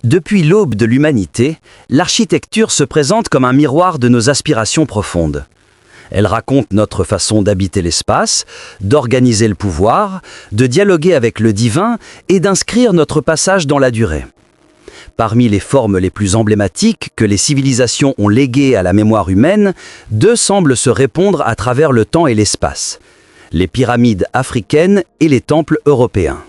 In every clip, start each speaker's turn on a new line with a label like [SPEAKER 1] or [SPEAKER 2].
[SPEAKER 1] Depuis l'aube de l'humanité, l'architecture se présente comme un miroir de nos aspirations profondes. Elle raconte notre façon d'habiter l'espace, d'organiser le pouvoir, de dialoguer avec le divin et d'inscrire notre passage dans la durée. Parmi les formes les plus emblématiques que les civilisations ont léguées à la mémoire humaine, deux semblent se répondre à travers le temps et l'espace: les pyramides africaines et les temples européens.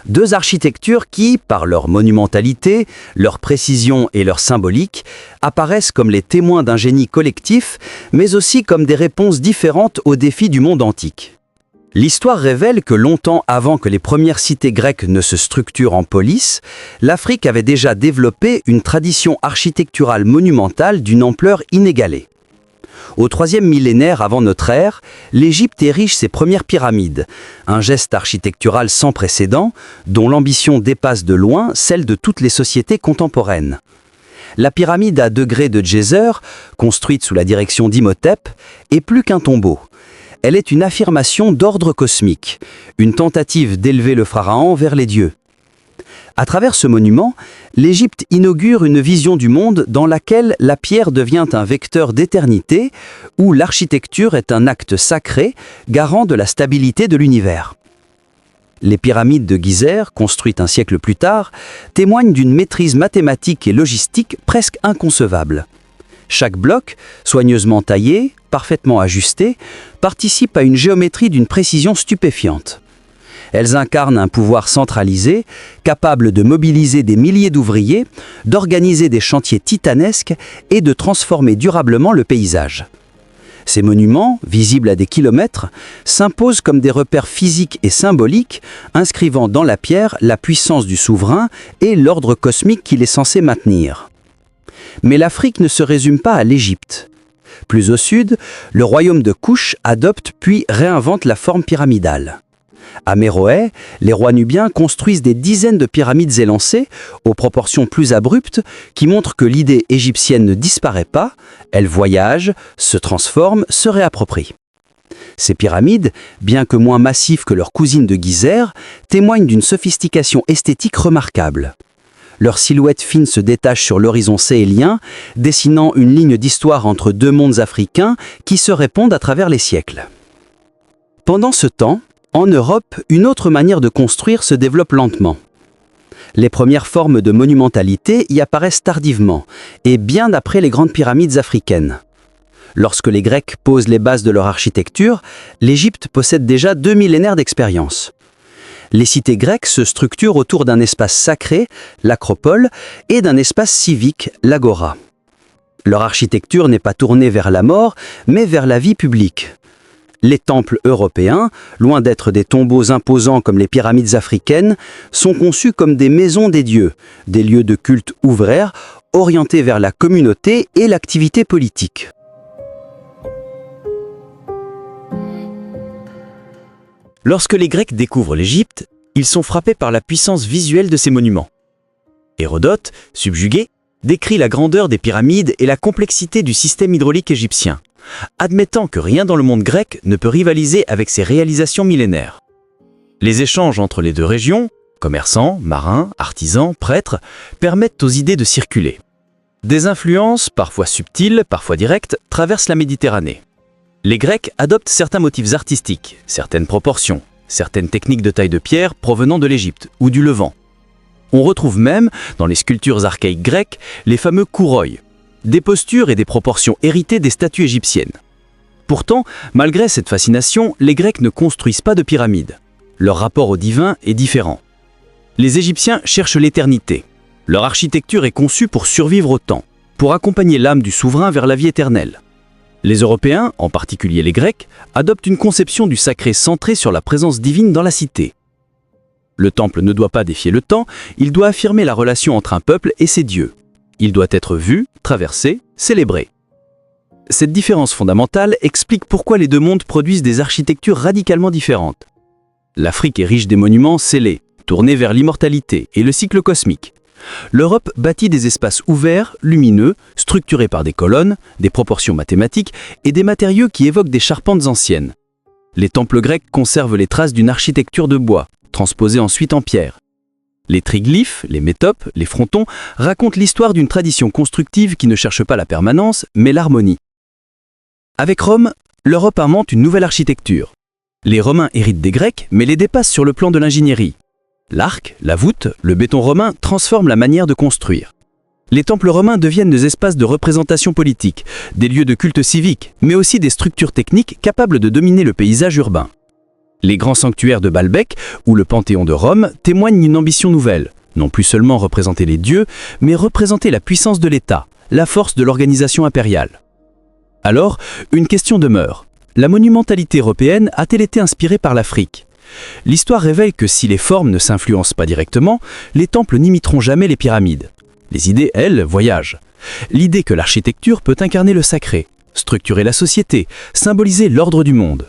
[SPEAKER 1] Deux architectures qui, par leur monumentalité, leur précision et leur symbolique, apparaissent comme les témoins d'un génie collectif, mais aussi comme des réponses différentes aux défis du monde antique. L'histoire révèle que longtemps avant que les premières cités grecques ne se structurent en police, l'Afrique avait déjà développé une tradition architecturale monumentale d'une ampleur inégalée. Au IIIe millénaire avant notre ère, l'Égypte érige ses premières pyramides, un geste architectural sans précédent, dont l'ambition dépasse de loin celle de toutes les sociétés contemporaines. La pyramide à degrés de Djéser, construite sous la direction d'Imhotep, est plus qu'un tombeau. Elle est une affirmation d'ordre cosmique, une tentative d'élever le pharaon vers les dieux. À travers ce monument, l'Égypte inaugure une vision du monde dans laquelle la pierre devient un vecteur d'éternité, où l'architecture est un acte sacré, garant de la stabilité de l'univers. Les pyramides de Gizeh, construites un siècle plus tard, témoignent d'une maîtrise mathématique et logistique presque inconcevable. Chaque bloc, soigneusement taillé, parfaitement ajusté, participe à une géométrie d'une précision stupéfiante. Elles incarnent un pouvoir centralisé, capable de mobiliser des milliers d'ouvriers, d'organiser des chantiers titanesques et de transformer durablement le paysage. Ces monuments, visibles à des kilomètres, s'imposent comme des repères physiques et symboliques, inscrivant dans la pierre la puissance du souverain et l'ordre cosmique qu'il est censé maintenir. Mais l'Afrique ne se résume pas à l'Égypte. Plus au sud, le royaume de Kouch adopte puis réinvente la forme pyramidale. À Méroé, les rois nubiens construisent des dizaines de pyramides élancées, aux proportions plus abruptes, qui montrent que l'idée égyptienne ne disparaît pas, elle voyage, se transforme, se réapproprie. Ces pyramides, bien que moins massives que leurs cousines de Gizeh, témoignent d'une sophistication esthétique remarquable. Leur silhouette fine se détache sur l'horizon sahélien, dessinant une ligne d'histoire entre deux mondes africains qui se répondent à travers les siècles. Pendant ce temps, en Europe, une autre manière de construire se développe lentement. Les premières formes de monumentalité y apparaissent tardivement, et bien après les grandes pyramides africaines. Lorsque les Grecs posent les bases de leur architecture, l'Égypte possède déjà 2 millénaires d'expérience. Les cités grecques se structurent autour d'un espace sacré, l'acropole, et d'un espace civique, l'agora. Leur architecture n'est pas tournée vers la mort, mais vers la vie publique. Les temples européens, loin d'être des tombeaux imposants comme les pyramides africaines, sont conçus comme des maisons des dieux, des lieux de culte ouverts, orientés vers la communauté et l'activité politique.
[SPEAKER 2] Lorsque les Grecs découvrent l'Égypte, ils sont frappés par la puissance visuelle de ces monuments. Hérodote, subjugué, décrit la grandeur des pyramides et la complexité du système hydraulique égyptien, admettant que rien dans le monde grec ne peut rivaliser avec ses réalisations millénaires. Les échanges entre les deux régions, commerçants, marins, artisans, prêtres, permettent aux idées de circuler. Des influences, parfois subtiles, parfois directes, traversent la Méditerranée. Les Grecs adoptent certains motifs artistiques, certaines proportions, certaines techniques de taille de pierre provenant de l'Égypte ou du Levant. On retrouve même, dans les sculptures archaïques grecques, les fameux kouroïs, des postures et des proportions héritées des statues égyptiennes. Pourtant, malgré cette fascination, les Grecs ne construisent pas de pyramides. Leur rapport au divin est différent. Les Égyptiens cherchent l'éternité. Leur architecture est conçue pour survivre au temps, pour accompagner l'âme du souverain vers la vie éternelle. Les Européens, en particulier les Grecs, adoptent une conception du sacré centrée sur la présence divine dans la cité. Le temple ne doit pas défier le temps, il doit affirmer la relation entre un peuple et ses dieux. Il doit être vu, traversé, célébré. Cette différence fondamentale explique pourquoi les deux mondes produisent des architectures radicalement différentes. L'Afrique est riche des monuments scellés, tournés vers l'immortalité et le cycle cosmique. L'Europe bâtit des espaces ouverts, lumineux, structurés par des colonnes, des proportions mathématiques et des matériaux qui évoquent des charpentes anciennes. Les temples grecs conservent les traces d'une architecture de bois, transposée ensuite en pierre. Les triglyphes, les métopes, les frontons racontent l'histoire d'une tradition constructive qui ne cherche pas la permanence, mais l'harmonie. Avec Rome, l'Europe invente une nouvelle architecture. Les Romains héritent des Grecs, mais les dépassent sur le plan de l'ingénierie. L'arc, la voûte, le béton romain transforment la manière de construire. Les temples romains deviennent des espaces de représentation politique, des lieux de culte civique, mais aussi des structures techniques capables de dominer le paysage urbain. Les grands sanctuaires de Baalbek ou le Panthéon de Rome témoignent d'une ambition nouvelle, non plus seulement représenter les dieux, mais représenter la puissance de l'État, la force de l'organisation impériale. Alors, une question demeure. La monumentalité européenne a-t-elle été inspirée par l'Afrique ? L'histoire révèle que si les formes ne s'influencent pas directement, les temples n'imiteront jamais les pyramides. Les idées, elles, voyagent. L'idée que l'architecture peut incarner le sacré, structurer la société, symboliser l'ordre du monde.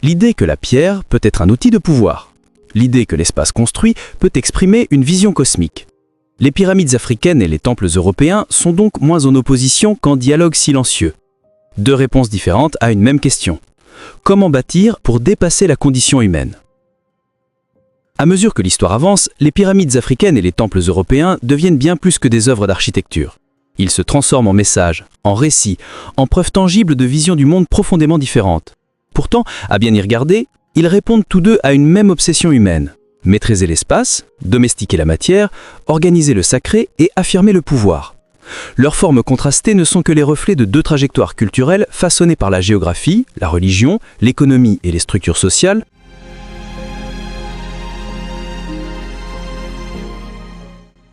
[SPEAKER 2] L'idée que la pierre peut être un outil de pouvoir. L'idée que l'espace construit peut exprimer une vision cosmique. Les pyramides africaines et les temples européens sont donc moins en opposition qu'en dialogue silencieux. Deux réponses différentes à une même question. Comment bâtir pour dépasser la condition humaine ? À mesure que l'histoire avance, les pyramides africaines et les temples européens deviennent bien plus que des œuvres d'architecture. Ils se transforment en messages, en récits, en preuves tangibles de visions du monde profondément différentes. Pourtant, à bien y regarder, ils répondent tous deux à une même obsession humaine. Maîtriser l'espace, domestiquer la matière, organiser le sacré et affirmer le pouvoir. Leurs formes contrastées ne sont que les reflets de deux trajectoires culturelles façonnées par la géographie, la religion, l'économie et les structures sociales.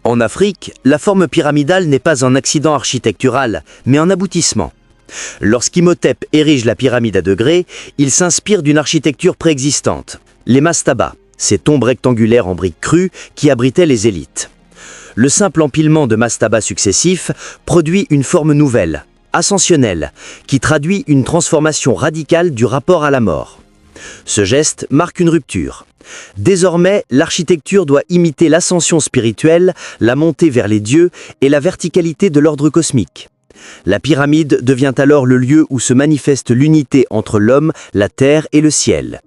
[SPEAKER 1] En Afrique, la forme pyramidale n'est pas un accident architectural, mais un aboutissement. Lorsqu'Imhotep érige la pyramide à degrés, il s'inspire d'une architecture préexistante, les mastabas, ces tombes rectangulaires en briques crues qui abritaient les élites. Le simple empilement de mastabas successifs produit une forme nouvelle, ascensionnelle, qui traduit une transformation radicale du rapport à la mort. Ce geste marque une rupture. Désormais, l'architecture doit imiter l'ascension spirituelle, la montée vers les dieux et la verticalité de l'ordre cosmique. La pyramide devient alors le lieu où se manifeste l'unité entre l'homme, la terre et le ciel.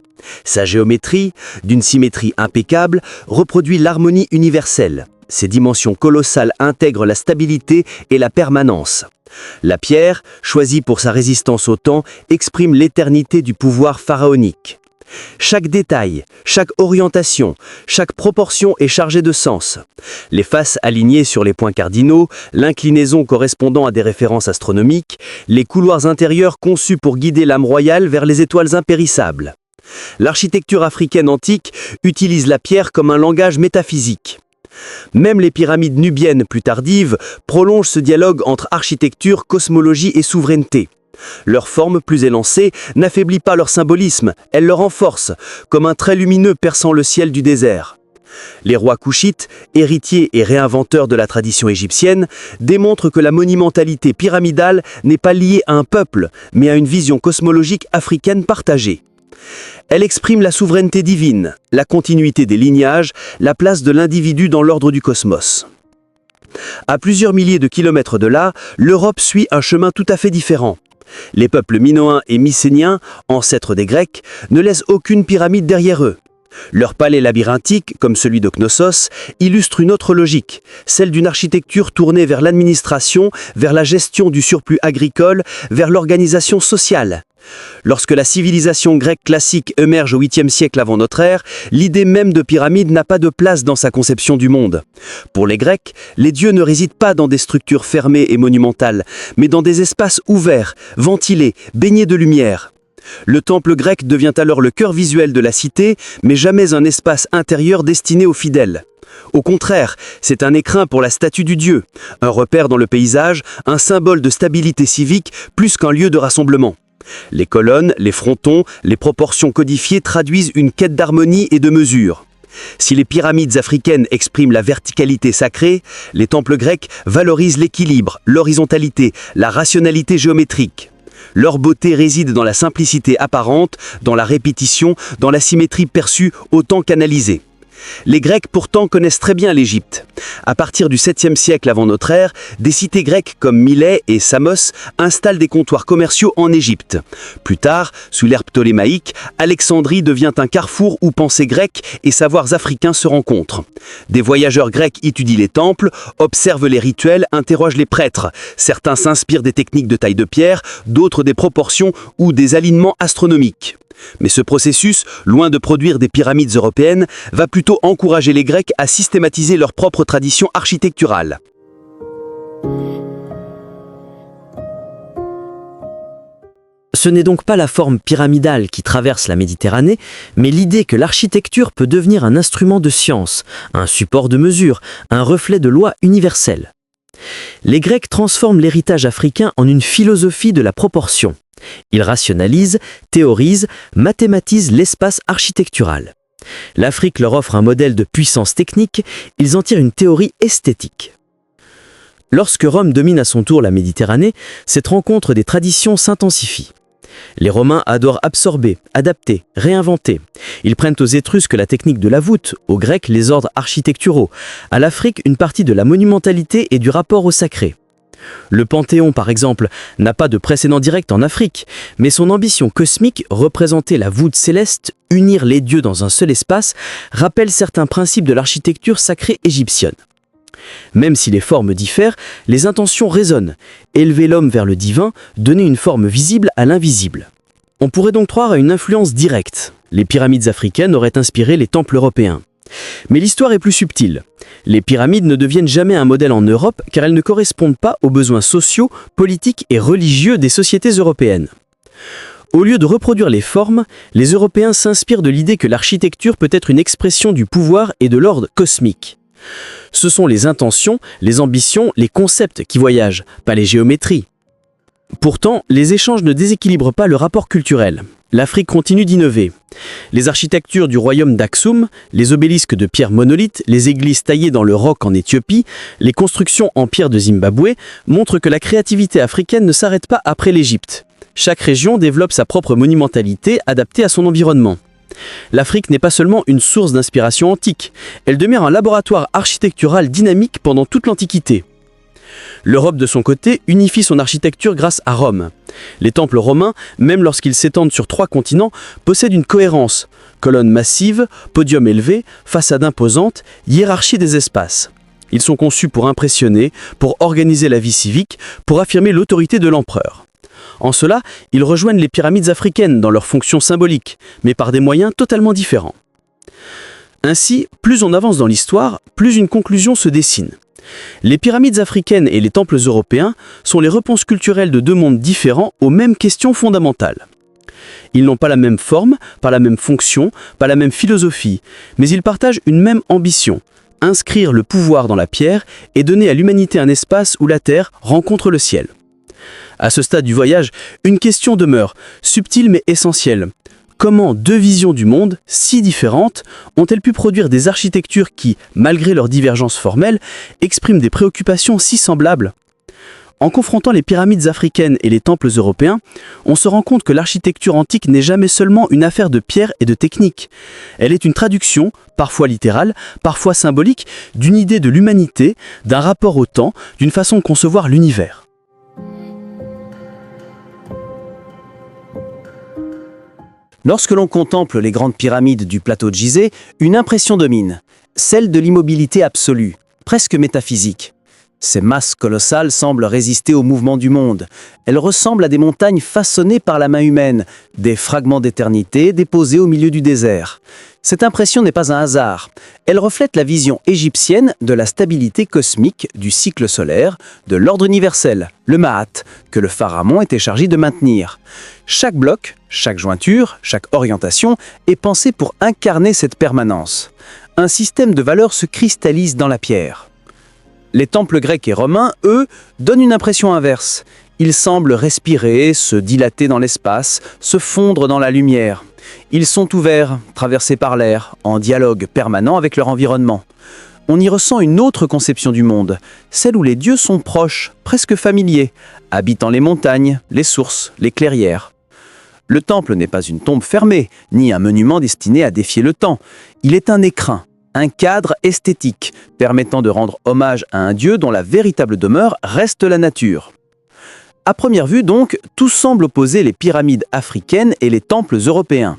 [SPEAKER 1] Sa géométrie, d'une symétrie impeccable, reproduit l'harmonie universelle. Ses dimensions colossales intègrent la stabilité et la permanence. La pierre, choisie pour sa résistance au temps, exprime l'éternité du pouvoir pharaonique. Chaque détail, chaque orientation, chaque proportion est chargée de sens. Les faces alignées sur les points cardinaux, l'inclinaison correspondant à des références astronomiques, les couloirs intérieurs conçus pour guider l'âme royale vers les étoiles impérissables. L'architecture africaine antique utilise la pierre comme un langage métaphysique. Même les pyramides nubiennes plus tardives prolongent ce dialogue entre architecture, cosmologie et souveraineté. Leur forme plus élancée n'affaiblit pas leur symbolisme, elle le renforce, comme un trait lumineux perçant le ciel du désert. Les rois couchites, héritiers et réinventeurs de la tradition égyptienne, démontrent que la monumentalité pyramidale n'est pas liée à un peuple, mais à une vision cosmologique africaine partagée. Elle exprime la souveraineté divine, la continuité des lignages, la place de l'individu dans l'ordre du cosmos. À plusieurs milliers de kilomètres de là, l'Europe suit un chemin tout à fait différent. Les peuples minoens et mycéniens, ancêtres des Grecs, ne laissent aucune pyramide derrière eux. Leur palais labyrinthique, comme celui de Knossos, illustre une autre logique, celle d'une architecture tournée vers l'administration, vers la gestion du surplus agricole, vers l'organisation sociale. Lorsque la civilisation grecque classique émerge au 8e siècle avant notre ère, l'idée même de pyramide n'a pas de place dans sa conception du monde. Pour les Grecs, les dieux ne résident pas dans des structures fermées et monumentales, mais dans des espaces ouverts, ventilés, baignés de lumière. Le temple grec devient alors le cœur visuel de la cité, mais jamais un espace intérieur destiné aux fidèles. Au contraire, c'est un écrin pour la statue du dieu, un repère dans le paysage, un symbole de stabilité civique plus qu'un lieu de rassemblement. Les colonnes, les frontons, les proportions codifiées traduisent une quête d'harmonie et de mesure. Si les pyramides africaines expriment la verticalité sacrée, les temples grecs valorisent l'équilibre, l'horizontalité, la rationalité géométrique. Leur beauté réside dans la simplicité apparente, dans la répétition, dans la symétrie perçue autant qu'analysée.
[SPEAKER 2] Les Grecs pourtant connaissent très bien l'Égypte. À partir du 7e siècle avant notre ère, des cités grecques comme Milet et Samos installent des comptoirs commerciaux en Égypte. Plus tard, sous l'ère ptolémaïque, Alexandrie devient un carrefour où pensées grecques et savoirs africains se rencontrent. Des voyageurs grecs étudient les temples, observent les rituels, interrogent les prêtres. Certains s'inspirent des techniques de taille de pierre, d'autres des proportions ou des alignements astronomiques. Mais ce processus, loin de produire des pyramides européennes, va plutôt encourager les Grecs à systématiser leur propre tradition architecturale.
[SPEAKER 1] Ce n'est donc pas la forme pyramidale qui traverse la Méditerranée, mais l'idée que l'architecture peut devenir un instrument de science, un support de mesure, un reflet de lois universelles. Les Grecs transforment l'héritage africain en une philosophie de la proportion. Ils rationalisent, théorisent, mathématisent l'espace architectural. L'Afrique leur offre un modèle de puissance technique, ils en tirent une théorie esthétique. Lorsque Rome domine à son tour la Méditerranée, cette rencontre des traditions s'intensifie. Les Romains adorent absorber, adapter, réinventer. Ils prennent aux Étrusques la technique de la voûte, aux Grecs les ordres architecturaux, à l'Afrique une partie de la monumentalité et du rapport au sacré. Le Panthéon, par exemple, n'a pas de précédent direct en Afrique, mais son ambition cosmique, représenter la voûte céleste, unir les dieux dans un seul espace, rappelle certains principes de l'architecture sacrée égyptienne. Même si les formes diffèrent, les intentions résonnent. Élever l'homme vers le divin, donner une forme visible à l'invisible. On pourrait donc croire à une influence directe. Les pyramides africaines auraient inspiré les temples européens. Mais l'histoire est plus subtile. Les pyramides ne deviennent jamais un modèle en Europe car elles ne correspondent pas aux besoins sociaux, politiques et religieux des sociétés européennes. Au lieu de reproduire les formes, les Européens s'inspirent de l'idée que l'architecture peut être une expression du pouvoir et de l'ordre cosmique. Ce sont les intentions, les ambitions, les concepts qui voyagent, pas les géométries. Pourtant, les échanges ne déséquilibrent pas le rapport culturel. L'Afrique continue d'innover. Les architectures du royaume d'Aksum, les obélisques de pierre monolithe, les églises taillées dans le roc en Éthiopie, les constructions en pierre de Zimbabwe montrent que la créativité africaine ne s'arrête pas après l'Égypte. Chaque région développe sa propre monumentalité adaptée à son environnement. L'Afrique n'est pas seulement une source d'inspiration antique, elle demeure un laboratoire architectural dynamique pendant toute l'Antiquité. L'Europe, de son côté, unifie son architecture grâce à Rome. Les temples romains, même lorsqu'ils s'étendent sur 3 continents, possèdent une cohérence. Colonnes massives, podiums élevés, façades imposantes, hiérarchie des espaces. Ils sont conçus pour impressionner, pour organiser la vie civique, pour affirmer l'autorité de l'empereur. En cela, ils rejoignent les pyramides africaines dans leur fonction symbolique, mais par des moyens totalement différents. Ainsi, plus on avance dans l'histoire, plus une conclusion se dessine. Les pyramides africaines et les temples européens sont les réponses culturelles de 2 mondes différents aux mêmes questions fondamentales. Ils n'ont pas la même forme, pas la même fonction, pas la même philosophie, mais ils partagent une même ambition, inscrire le pouvoir dans la pierre et donner à l'humanité un espace où la terre rencontre le ciel. À ce stade du voyage, une question demeure, subtile mais essentielle. Comment 2 visions du monde, si différentes, ont-elles pu produire des architectures qui, malgré leurs divergences formelles, expriment des préoccupations si semblables ? En confrontant les pyramides africaines et les temples européens, on se rend compte que l'architecture antique n'est jamais seulement une affaire de pierre et de technique. Elle est une traduction, parfois littérale, parfois symbolique, d'une idée de l'humanité, d'un rapport au temps, d'une façon de concevoir l'univers.
[SPEAKER 3] Lorsque l'on contemple les grandes pyramides du plateau de Gizeh, une impression domine, celle de l'immobilité absolue, presque métaphysique. Ces masses colossales semblent résister au mouvement du monde. Elles ressemblent à des montagnes façonnées par la main humaine, des fragments d'éternité déposés au milieu du désert. Cette impression n'est pas un hasard. Elle reflète la vision égyptienne de la stabilité cosmique du cycle solaire, de l'ordre universel, le Ma'at, que le pharaon était chargé de maintenir. Chaque bloc, chaque jointure, chaque orientation est pensée pour incarner cette permanence. Un système de valeurs se cristallise dans la pierre. Les temples grecs et romains, eux, donnent une impression inverse. Ils semblent respirer, se dilater dans l'espace, se fondre dans la lumière. Ils sont ouverts, traversés par l'air, en dialogue permanent avec leur environnement. On y ressent une autre conception du monde, celle où les dieux sont proches, presque familiers, habitant les montagnes, les sources, les clairières. Le temple n'est pas une tombe fermée, ni un monument destiné à défier le temps. Il est un écrin, un cadre esthétique permettant de rendre hommage à un dieu dont la véritable demeure reste la nature. À première vue donc, tout semble opposer les pyramides africaines et les temples européens.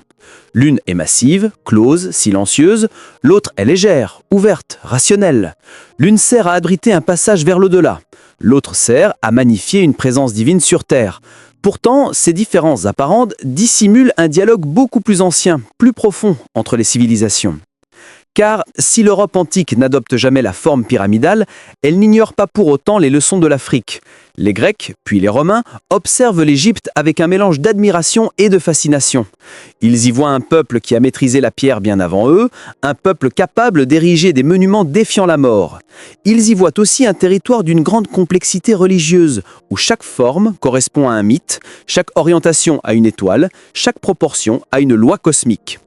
[SPEAKER 3] L'une est massive, close, silencieuse, l'autre est légère, ouverte, rationnelle. L'une sert à abriter un passage vers l'au-delà, l'autre sert à magnifier une présence divine sur Terre. Pourtant, ces différences apparentes dissimulent un dialogue beaucoup plus ancien, plus profond entre les civilisations. Car si l'Europe antique n'adopte jamais la forme pyramidale, elle n'ignore pas pour autant les leçons de l'Afrique. Les Grecs, puis les Romains, observent l'Égypte avec un mélange d'admiration et de fascination. Ils y voient un peuple qui a maîtrisé la pierre bien avant eux, un peuple capable d'ériger des monuments défiant la mort. Ils y voient aussi un territoire d'une grande complexité religieuse, où chaque forme correspond à un mythe, chaque orientation à une étoile, chaque proportion à une loi cosmique.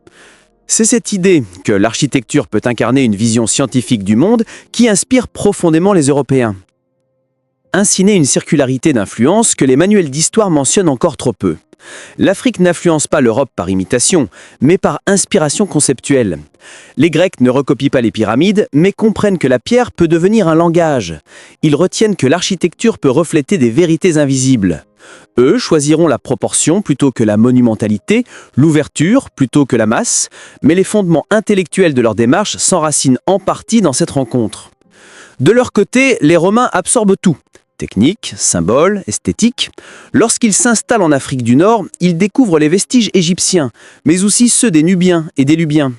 [SPEAKER 3] C'est cette idée que l'architecture peut incarner une vision scientifique du monde qui inspire profondément les Européens. Ainsi naît une circularité d'influence que les manuels d'histoire mentionnent encore trop peu. L'Afrique n'influence pas l'Europe par imitation, mais par inspiration conceptuelle. Les Grecs ne recopient pas les pyramides, mais comprennent que la pierre peut devenir un langage. Ils retiennent que l'architecture peut refléter des vérités invisibles. Eux choisiront la proportion plutôt que la monumentalité, l'ouverture plutôt que la masse, mais les fondements intellectuels de leur démarche s'enracinent en partie dans cette rencontre. De leur côté, les Romains absorbent tout. Technique, symboles, esthétique. Lorsqu'ils s'installent en Afrique du Nord, ils découvrent les vestiges égyptiens, mais aussi ceux des Nubiens et des Lubiens.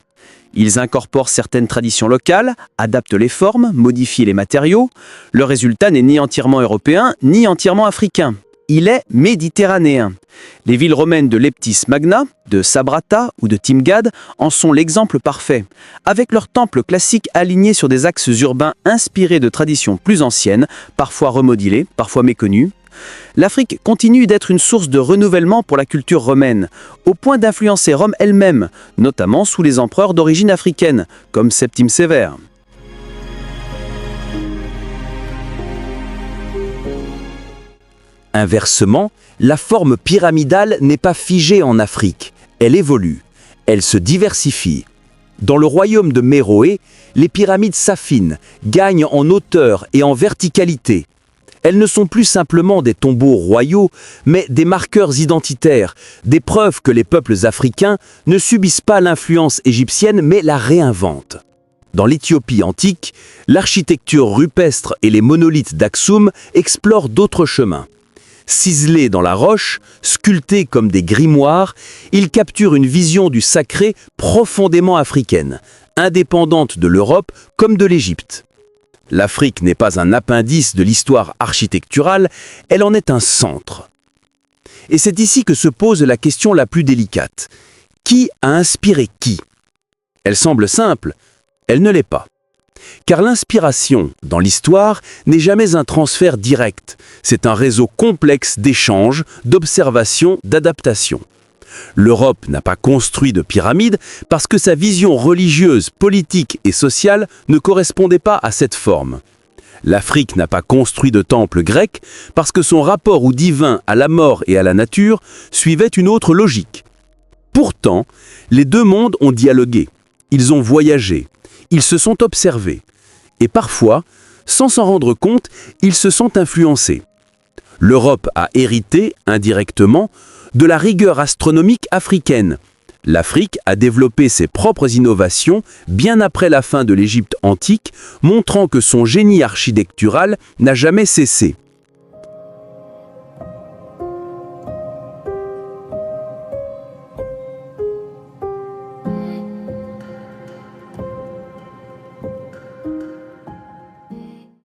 [SPEAKER 3] Ils incorporent certaines traditions locales, adaptent les formes, modifient les matériaux. Le résultat n'est ni entièrement européen, ni entièrement africain. Il est méditerranéen. Les villes romaines de Leptis Magna, de Sabrata ou de Timgad en sont l'exemple parfait, avec leurs temples classiques alignés sur des axes urbains inspirés de traditions plus anciennes, parfois remodelées, parfois méconnues. L'Afrique continue d'être une source de renouvellement pour la culture romaine, au point d'influencer Rome elle-même, notamment sous les empereurs d'origine africaine, comme Septime Sévère.
[SPEAKER 1] Inversement, la forme pyramidale n'est pas figée en Afrique, elle évolue, elle se diversifie. Dans le royaume de Méroé, les pyramides s'affinent, gagnent en hauteur et en verticalité. Elles ne sont plus simplement des tombeaux royaux, mais des marqueurs identitaires, des preuves que les peuples africains ne subissent pas l'influence égyptienne mais la réinventent. Dans l'Éthiopie antique, l'architecture rupestre et les monolithes d'Aksum explorent d'autres chemins. Ciselés dans la roche, sculptés comme des grimoires, ils capturent une vision du sacré profondément africaine, indépendante de l'Europe comme de l'Égypte. L'Afrique n'est pas un appendice de l'histoire architecturale, elle en est un centre. Et c'est ici que se pose la question la plus délicate. Qui a inspiré qui? Elle semble simple, elle ne l'est pas. Car l'inspiration, dans l'histoire, n'est jamais un transfert direct. C'est un réseau complexe d'échanges, d'observations, d'adaptations. L'Europe n'a pas construit de pyramide parce que sa vision religieuse, politique et sociale ne correspondait pas à cette forme. L'Afrique n'a pas construit de temple grec parce que son rapport au divin, à la mort et à la nature suivait une autre logique. Pourtant, les deux mondes ont dialogué, ils ont voyagé. Ils se sont observés. Et parfois, sans s'en rendre compte, ils se sont influencés. L'Europe a hérité, indirectement, de la rigueur astronomique africaine. L'Afrique a développé ses propres innovations bien après la fin de l'Égypte antique, montrant que son génie architectural n'a jamais cessé.